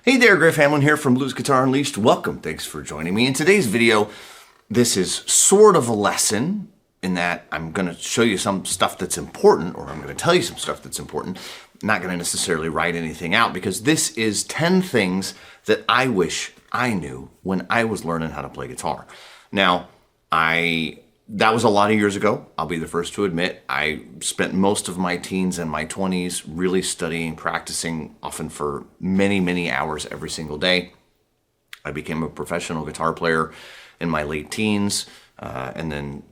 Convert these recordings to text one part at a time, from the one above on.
Hey there, Griff Hamlin here from Blues Guitar Unleashed. Welcome, thanks for joining me. In today's video, this is sort of a lesson in that I'm going to show you some stuff that's important, or I'm going to tell you some stuff that's important. I'm not going to necessarily write anything out because this is 10 things that I wish I knew when I was learning how to play guitar. Now, that was a lot of years ago. I'll be the first to admit. I spent most of my teens and my 20s really studying, practicing, often for many, many hours every single day. I became a professional guitar player in my late teens, and then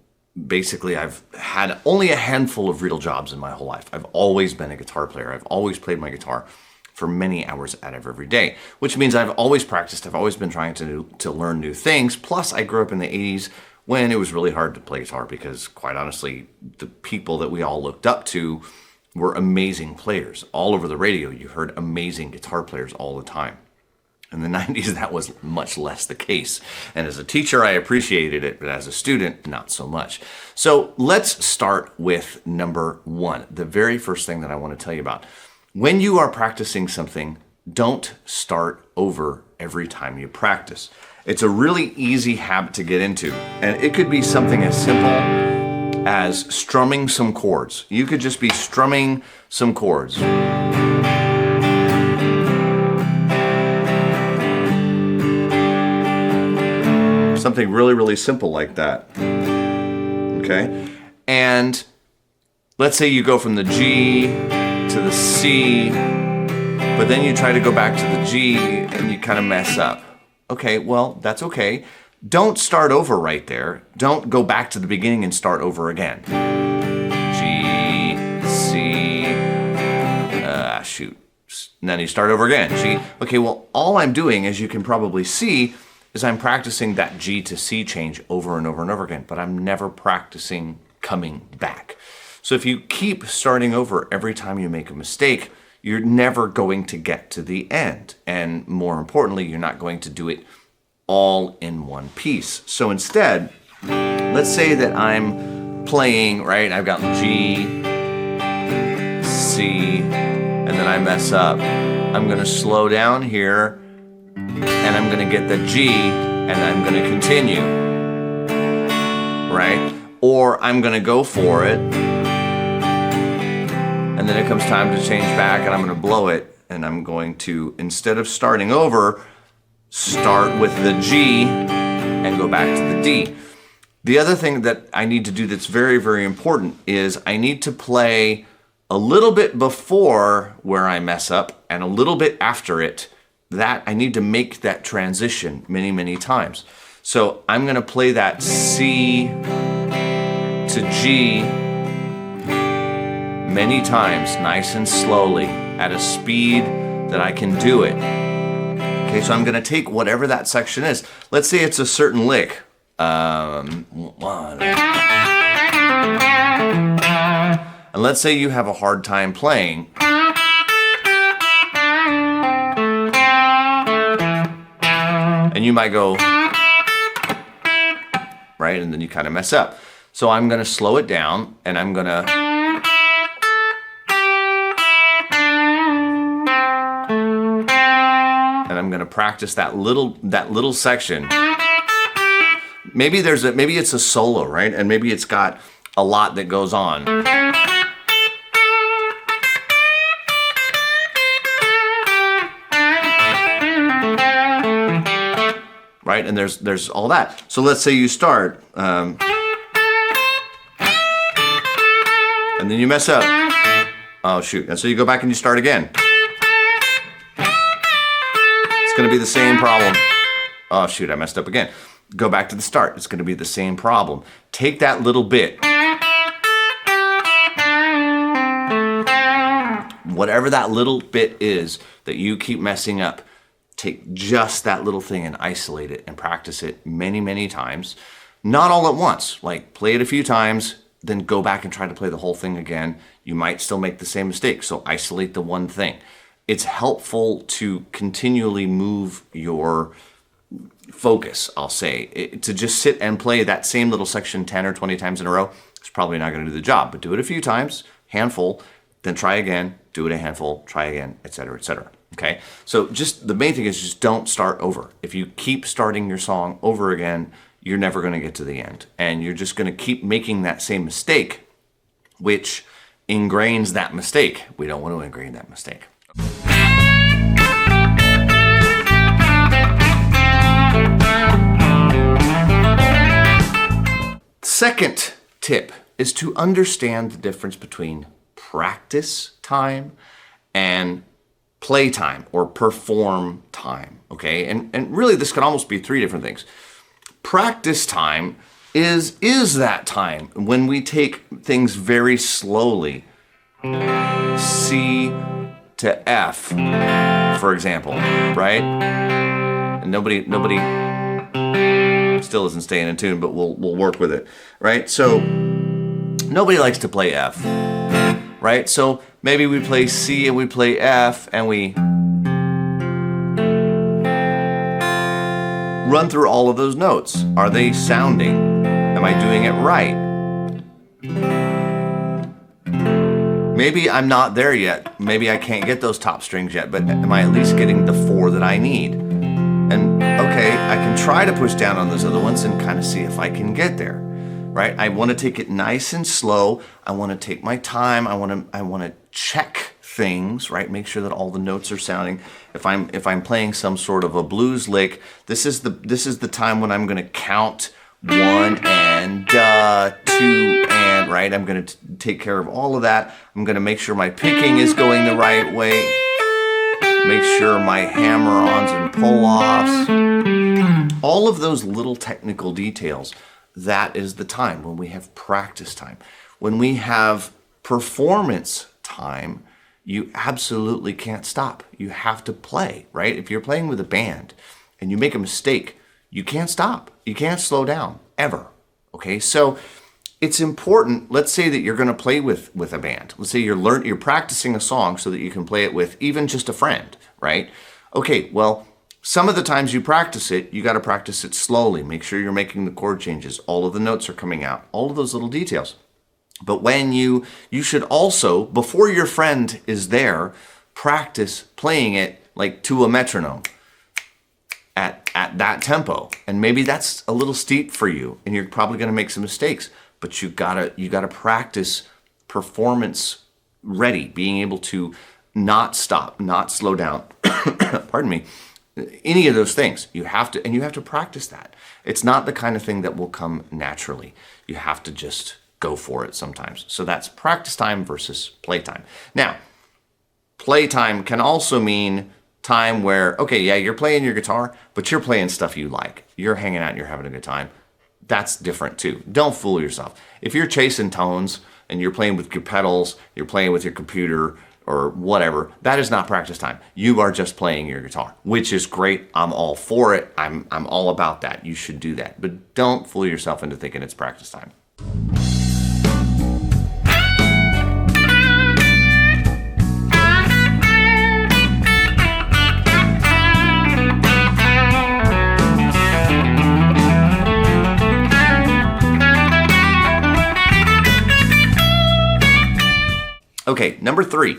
basically I've had only a handful of real jobs in my whole life. I've always been a guitar player. I've always played my guitar for many hours out of every day, which means I've always practiced. I've always been trying to learn new things. Plus, I grew up in the 80s when it was really hard to play guitar because, quite honestly, the people that we all looked up to were amazing players. All over the radio, you heard amazing guitar players all the time. In the 90s, that was much less the case. And as a teacher, I appreciated it, but as a student, not so much. So let's start with number one, the very first thing that I want to tell you about. When you are practicing something, don't start over every time you practice. It's a really easy habit to get into, and it could be something as simple as strumming some chords. You could just be strumming some chords. Something really, really simple like that. Okay? And let's say you go from the G to the C, but then you try to go back to the G and you kind of mess up. Okay, well, that's okay. Don't start over right there. Don't go back to the beginning and start over again. G, C, shoot. And then you start over again. G. Okay, well, all I'm doing, as you can probably see, is I'm practicing that G to C change over and over and over again, but I'm never practicing coming back. So if you keep starting over every time you make a mistake, you're never going to get to the end. And more importantly, you're not going to do it all in one piece. So instead, let's say that I'm playing, right? I've got G, C, and then I mess up. I'm going to slow down here, and I'm going to get the G, and I'm going to continue, right? Or I'm going to go for it, and then it comes time to change back and I'm going to blow it, and I'm going to, instead of starting over, start with the G and go back to the D. The other thing that I need to do that's very, very important is I need to play a little bit before where I mess up and a little bit after it. That I need to make that transition many, many times. So I'm going to play that C to G many times, nice and slowly, at a speed that I can do it. Okay, so I'm going to take whatever that section is. Let's say it's a certain lick. And let's say you have a hard time playing. And you might go, right? And then you kind of mess up. So I'm going to slow it down, and I'm going to practice that little section. Maybe it's a solo, right? And maybe it's got a lot that goes on. Right? And there's all that. So let's say you start, and then you mess up. Oh shoot. And so you go back and you start again. Going to be the same problem. Oh shoot, I messed up again. Go back to the start. It's going to be the same problem. Take that little bit, whatever that little bit is that you keep messing up, take just that little thing and isolate it and practice it many, many times. Not all at once. Like, play it a few times, then go back and try to play the whole thing again. You might still make the same mistake, so isolate the one thing. It's helpful to continually move your focus, I'll say. To just sit and play that same little section 10 or 20 times in a row is probably not going to do the job, but do it a few times, handful, then try again, do it a handful, try again, etc., etc. Okay, so just the main thing is just don't start over. If you keep starting your song over again, you're never going to get to the end. And you're just going to keep making that same mistake, which ingrains that mistake. We don't want to ingrain that mistake. Second tip is to understand the difference between practice time and playtime or perform time, okay? And really this could almost be three different things. Practice time is that time when we take things very slowly. C to F, for example, right? And nobody still isn't staying in tune, but we'll work with it, right? So nobody likes to play F, right? So maybe we play C and we play F and we run through all of those notes. Are they sounding? Am I doing it right? Maybe I'm not there yet. Maybe I can't get those top strings yet, but am I at least getting the 4 that I need? And okay, I can try to push down on those other ones and kind of see if I can get there, right? I want to take it nice and slow. I want to take my time. I want to check things, right? Make sure that all the notes are sounding. If I'm playing some sort of a blues lick, this is the time when I'm going to count 1 and 2 and, right? I'm going to take care of all of that. I'm going to make sure my picking is going the right way. Make sure my hammer-ons and pull-offs, all of those little technical details, that is the time when we have practice time. When we have performance time, you absolutely can't stop. You have to play, right? If you're playing with a band and you make a mistake, you can't stop. You can't slow down, ever, okay? So it's important, let's say that you're gonna play with a band. Let's say you're practicing a song so that you can play it with even just a friend, right? Okay, well, some of the times you practice it, you gotta practice it slowly. Make sure you're making the chord changes. All of the notes are coming out, all of those little details. But when you should also, before your friend is there, practice playing it like to a metronome at that tempo. And maybe that's a little steep for you and you're probably gonna make some mistakes, but you gotta practice performance ready, being able to not stop, not slow down, pardon me, any of those things. You have to practice that. It's not the kind of thing that will come naturally. You have to just go for it sometimes. So that's practice time versus playtime. Now, playtime can also mean time where, okay, yeah, you're playing your guitar, but you're playing stuff you like. You're hanging out and you're having a good time. That's different too. Don't fool yourself. If you're chasing tones and you're playing with your pedals, you're playing with your computer or whatever, that is not practice time. You are just playing your guitar, which is great. I'm all for it. I'm all about that. You should do that. But don't fool yourself into thinking it's practice time. Okay, number 3,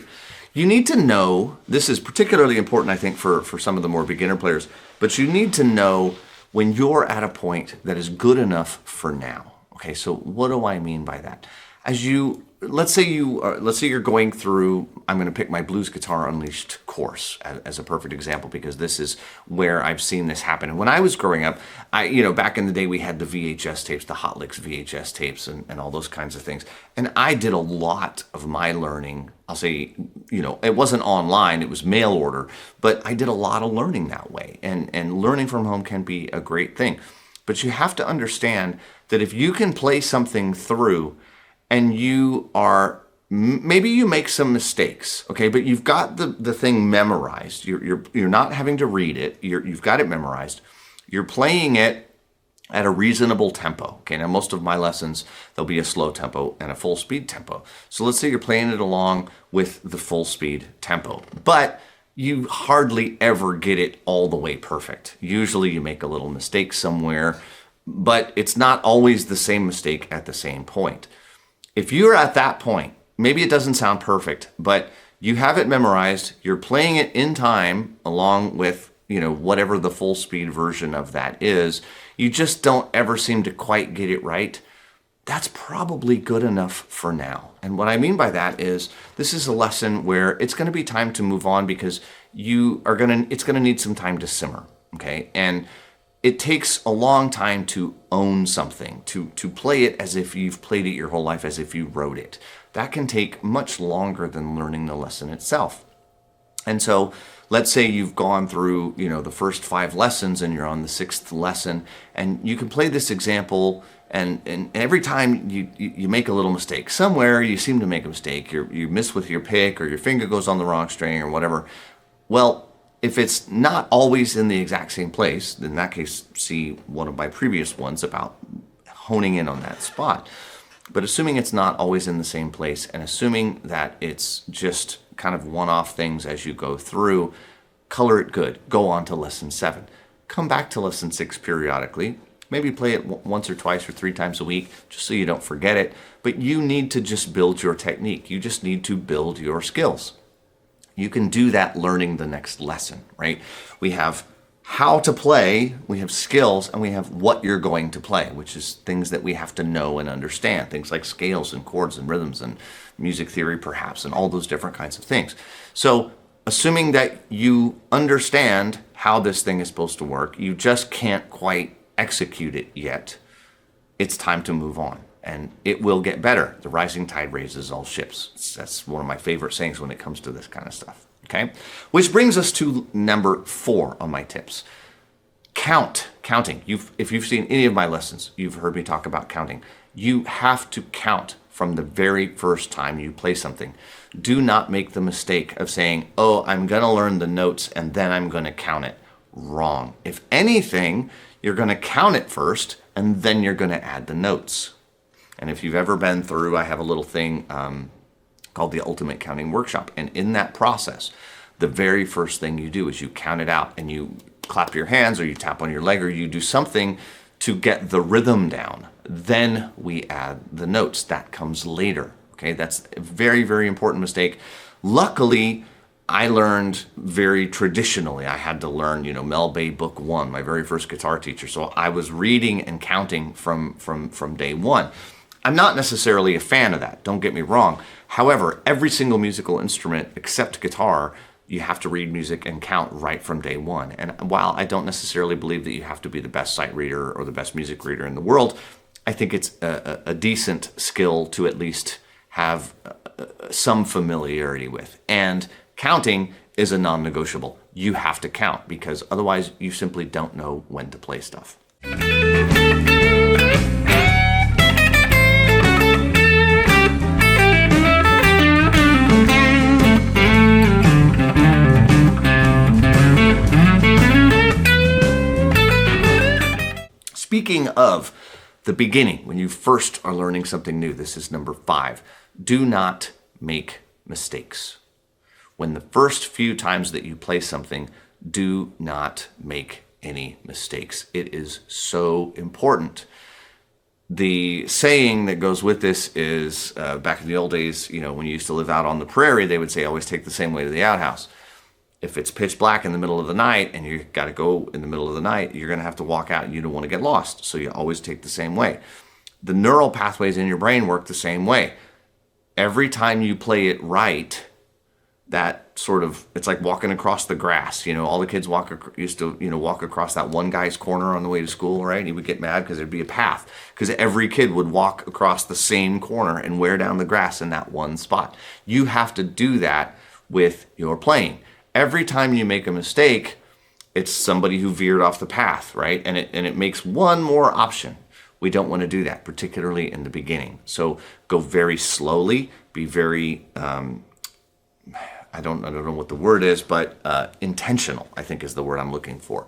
you need to know, this is particularly important, I think, for some of the more beginner players, but you need to know when you're at a point that is good enough for now. Okay, so what do I mean by that? Let's say you're going through, I'm going to pick my Blues Guitar Unleashed course as a perfect example, because this is where I've seen this happen. And when I was growing up, back in the day we had the VHS tapes, the Hot Licks VHS tapes and all those kinds of things. And I did a lot of my learning, I'll say, it wasn't online, it was mail order, but I did a lot of learning that way. And learning from home can be a great thing. But you have to understand that if you can play something through and maybe you make some mistakes, okay, but you've got the thing memorized. You're not having to read it. You've got it memorized. You're playing it at a reasonable tempo. Okay, now most of my lessons, there'll be a slow tempo and a full speed tempo. So let's say you're playing it along with the full speed tempo, but you hardly ever get it all the way perfect. Usually you make a little mistake somewhere, but it's not always the same mistake at the same point. If you're at that point, maybe it doesn't sound perfect, but You have it memorized. You're playing it in time along with, whatever the full speed version of that is. You just don't ever seem to quite get it right. That's probably good enough for now. And what I mean by that is this is a lesson where it's going to be time to move on because it's going to need some time to simmer. Okay. And it takes a long time to own something, to play it as if you've played it your whole life, as if you wrote it. That can take much longer than learning the lesson itself. And so let's say you've gone through, the first 5 lessons and you're on the 6th lesson, and you can play this example, and every time you make a little mistake, somewhere you seem to make a mistake, you miss with your pick, or your finger goes on the wrong string or whatever. Well, if it's not always in the exact same place, in that case, see one of my previous ones about honing in on that spot. But assuming it's not always in the same place, and assuming that it's just kind of one-off things as you go through, color it good. Go on to lesson 7. Come back to lesson 6 periodically. Maybe play it once or twice or 3 times a week, just so you don't forget it. But you need to just build your technique. You just need to build your skills. You can do that learning the next lesson, right? We have how to play, we have skills, and we have what you're going to play, which is things that we have to know and understand. Things like scales and chords and rhythms and music theory, perhaps, and all those different kinds of things. So assuming that you understand how this thing is supposed to work, you just can't quite execute it yet, it's time to move on. And it will get better. The rising tide raises all ships. That's one of my favorite sayings when it comes to this kind of stuff. Okay? Which brings us to number 4 on my tips. Counting. If you've seen any of my lessons, you've heard me talk about counting. You have to count from the very first time you play something. Do not make the mistake of saying, oh, I'm going to learn the notes and then I'm going to count it. Wrong. If anything, you're going to count it first and then you're going to add the notes. And if you've ever been through, I have a little thing called the Ultimate Counting Workshop. And in that process, the very first thing you do is you count it out and you clap your hands or you tap on your leg or you do something to get the rhythm down. Then we add the notes. That comes later. Okay, that's a very, very important mistake. Luckily, I learned very traditionally. I had to learn, Mel Bay Book 1, my very first guitar teacher. So I was reading and counting from day one. I'm not necessarily a fan of that, don't get me wrong. However, every single musical instrument except guitar, you have to read music and count right from day one. And while I don't necessarily believe that you have to be the best sight reader or the best music reader in the world, I think it's a decent skill to at least have some familiarity with. And counting is a non-negotiable. You have to count because otherwise you simply don't know when to play stuff. Speaking of the beginning, when you first are learning something new, this is number 5. Do not make mistakes. When the first few times that you play something, do not make any mistakes. It is so important. The saying that goes with this is, back in the old days, when you used to live out on the prairie, they would say, always take the same way to the outhouse. If it's pitch black in the middle of the night and you got to go in the middle of the night, you're going to have to walk out and you don't want to get lost. So you always take the same way. The neural pathways in your brain work the same way. Every time you play it right, it's like walking across the grass. All the kids used to walk across that one guy's corner on the way to school, right? And he would get mad because there'd be a path. Because every kid would walk across the same corner and wear down the grass in that one spot. You have to do that with your playing. Every time you make a mistake, it's somebody who veered off the path, right? And it makes one more option. We don't want to do that, particularly in the beginning. So go very slowly, be very, I don't know what the word is, but intentional, I think is the word I'm looking for.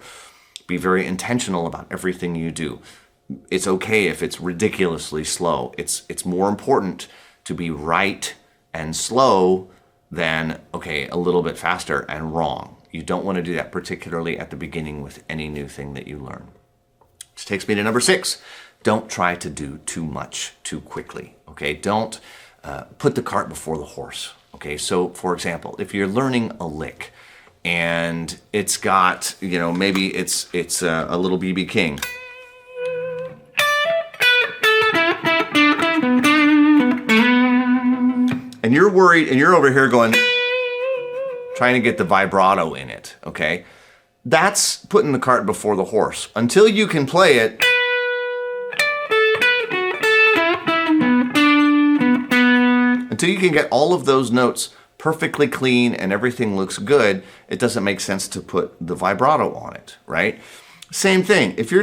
Be very intentional about everything you do. It's okay if it's ridiculously slow. It's more important to be right and slow than, a little bit faster and wrong. You don't want to do that, particularly at the beginning with any new thing that you learn. Which takes me to number 6. Don't try to do too much too quickly, okay? Don't put the cart before the horse. Okay, so for example, if you're learning a lick and it's got, maybe it's a little BB King. And you're worried, and you're over here going, trying to get the vibrato in it, okay? That's putting the cart before the horse. Until you can play it, until you can get all of those notes perfectly clean and everything looks good, it doesn't make sense to put the vibrato on it, right? Same thing. If you're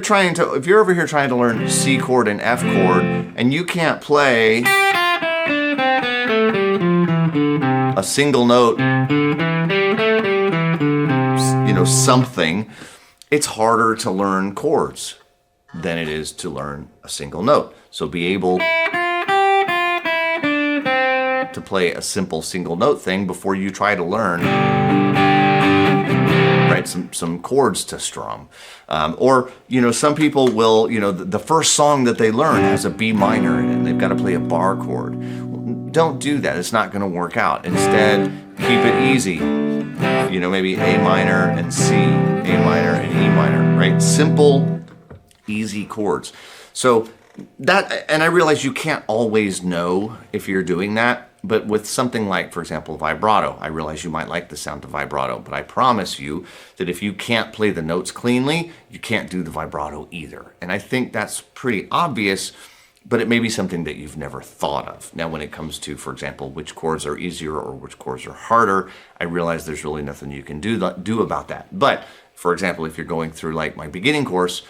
over here trying to learn C chord and F chord, and you can't play a single note, something, it's harder to learn chords than it is to learn a single note. So be able to play a simple single note thing before you try to learn, right, some chords to strum. Or some people will, the first song that they learn has a B minor in it and they've got to play a bar chord. Don't do that. It's not going to work out. Instead, keep it easy. Maybe A minor and C, A minor and E minor, right? Simple, easy chords. So that, and I realize you can't always know if you're doing that, but with something like, for example, vibrato, I realize you might like the sound of vibrato, but I promise you that if you can't play the notes cleanly, you can't do the vibrato either. And I think that's pretty obvious, but it may be something that you've never thought of. Now, when it comes to, for example, which chords are easier or which chords are harder, I realize there's really nothing you can do about that. But, for example, if you're going through like my beginning course,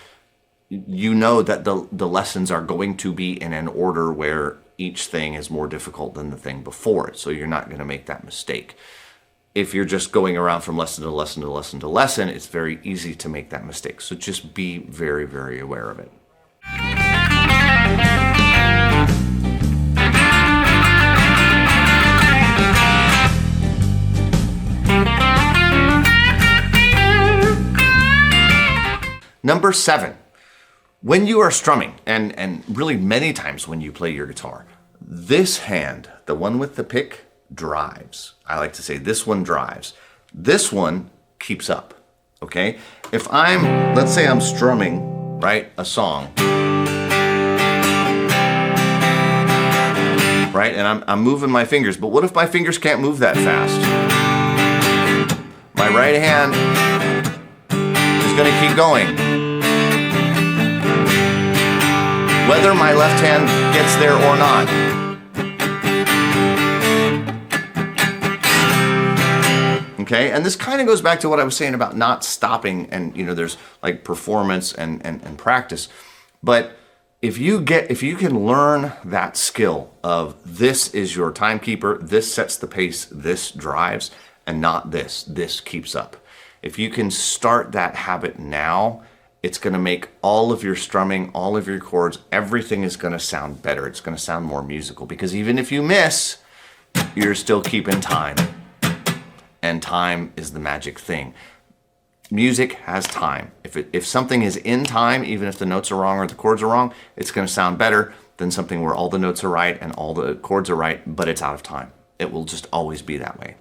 you know that the lessons are going to be in an order where each thing is more difficult than the thing before it. So you're not going to make that mistake. If you're just going around from lesson to lesson to lesson to lesson, it's very easy to make that mistake. So just be very, very aware of it. Number 7, when you are strumming, and really many times when you play your guitar, this hand, the one with the pick, drives. I like to say this one drives. This one keeps up, okay? If let's say I'm strumming, right, a song, right, and I'm moving my fingers, but what if my fingers can't move that fast? My right hand is going to keep going. Whether my left hand gets there or not. Okay, and this kind of goes back to what I was saying about not stopping, and there's like performance and practice. But if you can learn that skill of this is your timekeeper, this sets the pace, this drives, and not this keeps up. If you can start that habit now, it's going to make all of your strumming, all of your chords, everything is going to sound better. It's going to sound more musical, because even if you miss, you're still keeping time. And time is the magic thing. Music has time. If something is in time, even if the notes are wrong or the chords are wrong, it's going to sound better than something where all the notes are right and all the chords are right, but it's out of time. It will just always be that way.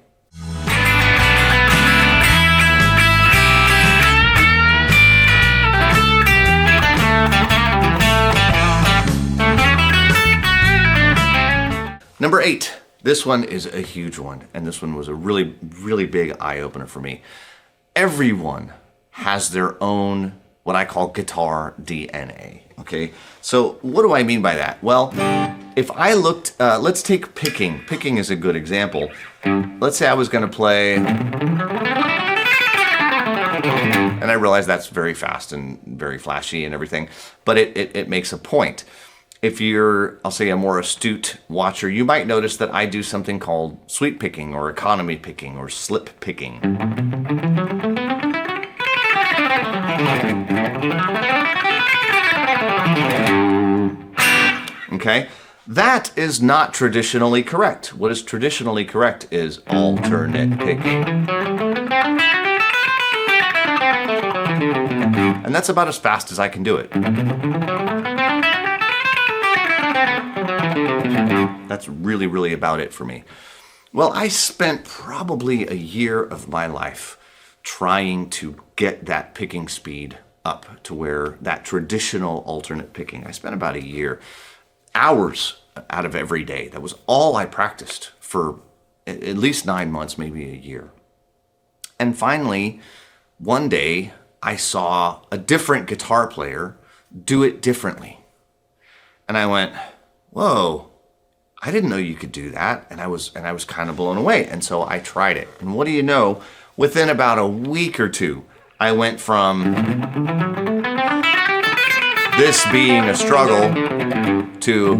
Number 8, this one is a huge one, and this one was a really, really big eye-opener for me. Everyone has their own, what I call guitar DNA, okay? So what do I mean by that? Well, if I looked, let's take picking. Picking is a good example. Let's say I was gonna play, and I realize that's very fast and very flashy and everything, but it makes a point. If you're, I'll say, a more astute watcher, you might notice that I do something called sweep picking or economy picking or slip picking. Okay? That is not traditionally correct. What is traditionally correct is alternate picking. And that's about as fast as I can do it. That's really, really about it for me. Well, I spent probably a year of my life trying to get that picking speed up to where that traditional alternate picking. I spent about a year, hours out of every day. That was all I practiced for at least 9 months, maybe a year. And finally, one day I saw a different guitar player do it differently. And I went, whoa, I didn't know you could do that. And I was kind of blown away. And so I tried it. And what do you know? Within about a week or two, I went from this being a struggle to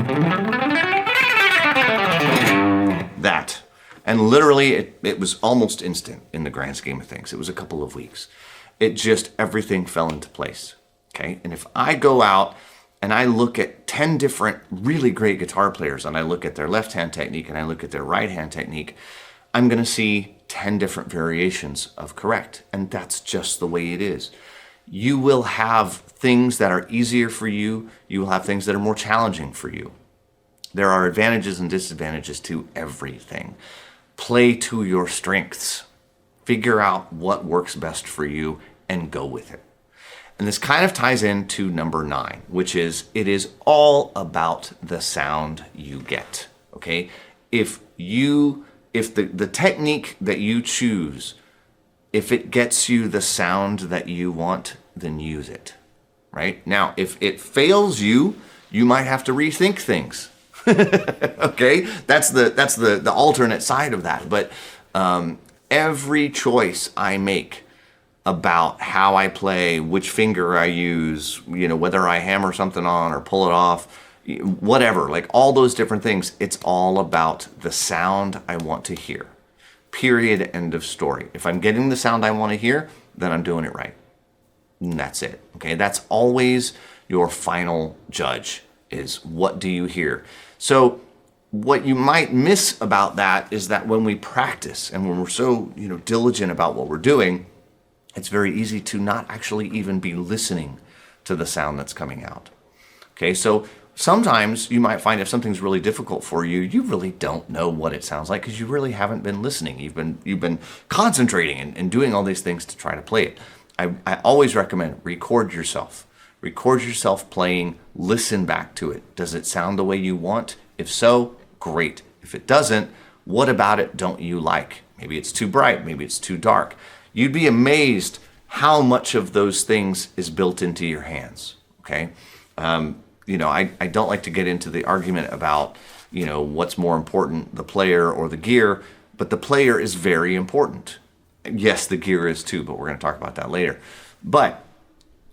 that. And literally, it was almost instant in the grand scheme of things. It was a couple of weeks. Everything fell into place. Okay. And if I go out and I look at 10 different really great guitar players, and I look at their left hand technique and I look at their right hand technique, I'm going to see 10 different variations of correct. And that's just the way it is. You will have things that are easier for you. You will have things that are more challenging for you. There are advantages and disadvantages to everything. Play to your strengths. Figure out what works best for you and go with it. And this kind of ties into number 9, which is it is all about the sound you get. Okay? If the technique that you choose, if it gets you the sound that you want, then use it. Right? Now, if it fails you, you might have to rethink things. Okay? That's the alternate side of that. But every choice I make about how I play, which finger I use, whether I hammer something on or pull it off, whatever, like all those different things, it's all about the sound I want to hear. Period. End of story. If I'm getting the sound I want to hear, then I'm doing it right. And that's it. Okay. That's always your final judge, is what do you hear? So what you might miss about that is that when we practice and when we're so, diligent about what we're doing, it's very easy to not actually even be listening to the sound that's coming out. Okay, so sometimes you might find if something's really difficult for you, you really don't know what it sounds like because you really haven't been listening. You've been concentrating and doing all these things to try to play it. I always recommend record yourself. Record yourself playing, listen back to it. Does it sound the way you want? If so, great. If it doesn't, what about it don't you like? Maybe it's too bright, maybe it's too dark. You'd be amazed how much of those things is built into your hands, okay? I don't like to get into the argument about, what's more important, the player or the gear, but the player is very important. Yes, the gear is too, but we're going to talk about that later. But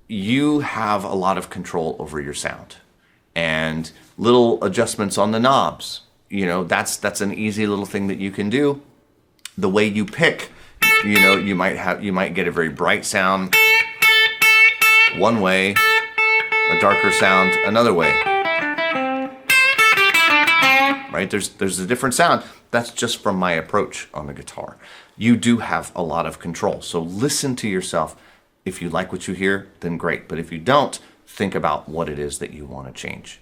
you have a lot of control over your sound, and little adjustments on the knobs, that's an easy little thing that you can do. The way you pick, you might get a very bright sound one way, a darker sound another way. Right? There's a different sound. That's just from my approach on the guitar. You do have a lot of control. So listen to yourself. If you like what you hear, then great. But if you don't, think about what it is that you want to change.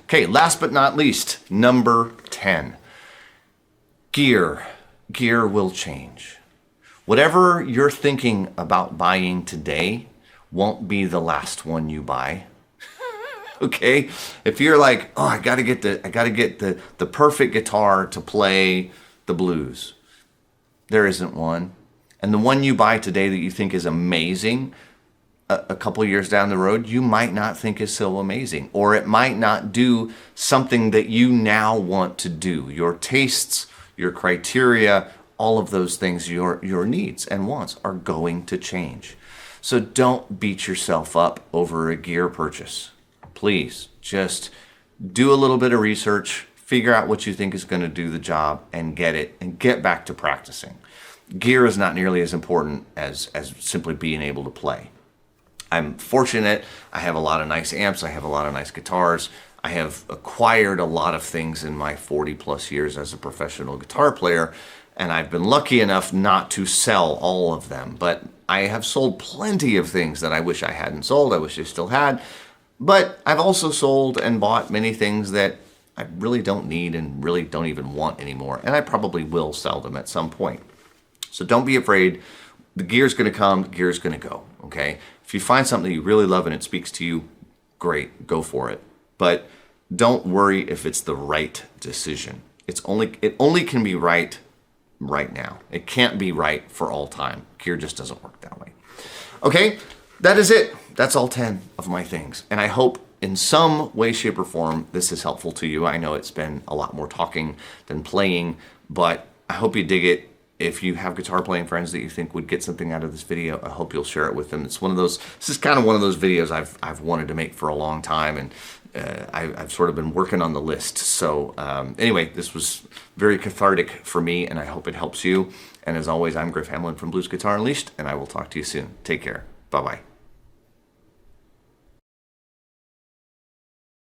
Okay, last but not least, number 10. Gear. Gear will change. Whatever you're thinking about buying today won't be the last one you buy. Okay? If you're like, oh, I gotta get the perfect guitar to play the blues. There isn't one. And the one you buy today that you think is amazing, a couple years down the road, you might not think is so amazing, or it might not do something that you now want to do. Your tastes, your criteria, all of those things, your needs and wants are going to change. So don't beat yourself up over a gear purchase. Please just do a little bit of research, figure out what you think is going to do the job, and get it, and get back to practicing. Gear is not nearly as important as simply being able to play. I'm fortunate. I have a lot of nice amps. I have a lot of nice guitars. I have acquired a lot of things in my 40 plus years as a professional guitar player. and I've been lucky enough not to sell all of them. But I have sold plenty of things that I wish I hadn't sold, I wish I still had. But I've also sold and bought many things that I really don't need and really don't even want anymore, and I probably will sell them at some point. So don't be afraid. The gear's going to come, the gear's going to go, okay? If you find something you really love and it speaks to you, great, go for it. But don't worry if it's the right decision. It only can be right now. It can't be right for all time. Gear just doesn't work that way. Okay, that is it. That's all 10 of my things. And I hope in some way, shape, or form this is helpful to you. I know it's been a lot more talking than playing, but I hope you dig it. If you have guitar playing friends that you think would get something out of this video, I hope you'll share it with them. This is kind of one of those videos I've wanted to make for a long time, and I've sort of been working on the list. So anyway, this was very cathartic for me, and I hope it helps you. And as always, I'm Griff Hamlin from Blues Guitar Unleashed, and I will talk to you soon. Take care. Bye-bye.